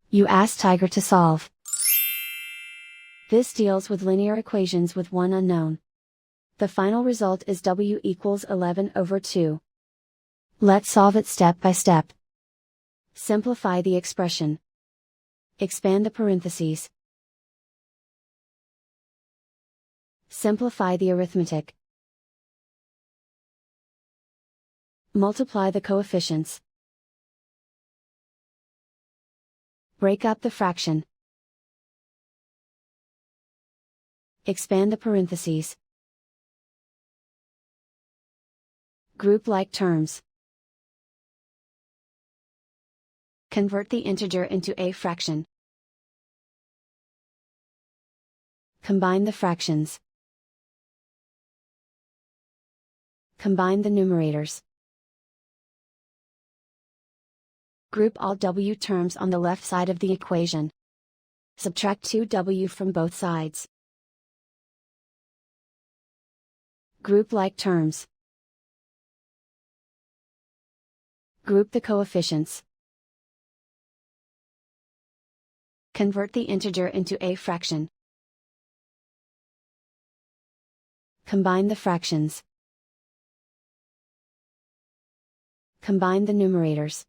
You ask Tiger to solve. This deals with linear equations with one unknown. The final result is W equals 11 over 2. Let's solve it step by step. Simplify the expression. Expand the parentheses. Simplify the arithmetic. Multiply the coefficients. Break up the fraction. Expand the parentheses. Group like terms. Convert the integer into a fraction. Combine the fractions. Combine the numerators. Group all W terms on the left side of the equation. Subtract 2W from both sides. Group like terms. Group the coefficients. Convert the integer into a fraction. Combine the fractions. Combine the numerators.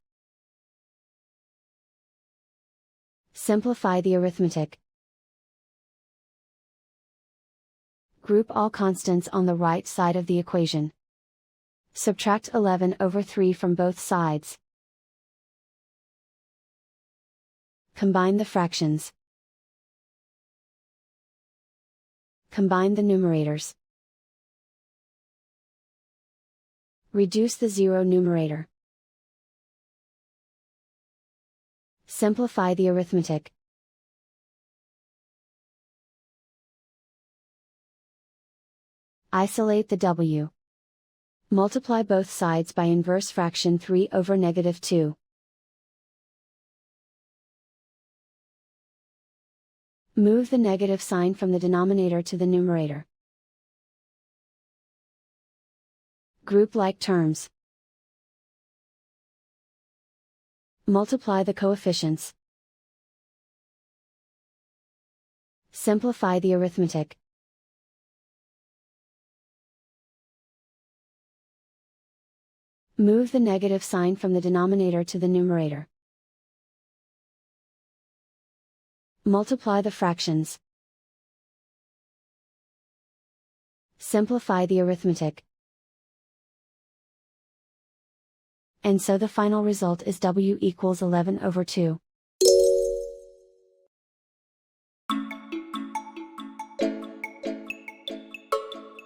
Simplify the arithmetic. Group all constants on the right side of the equation. Subtract 11 over 3 from both sides. Combine the fractions. Combine the numerators. Reduce the zero numerator. Simplify the arithmetic. Isolate the W. Multiply both sides by inverse fraction 3 over -2. Move the negative sign from the denominator to the numerator. Group like terms. Multiply the coefficients. Simplify the arithmetic. Move the negative sign from the denominator to the numerator. Multiply the fractions. Simplify the arithmetic. And so the final result is W equals 11 over 2.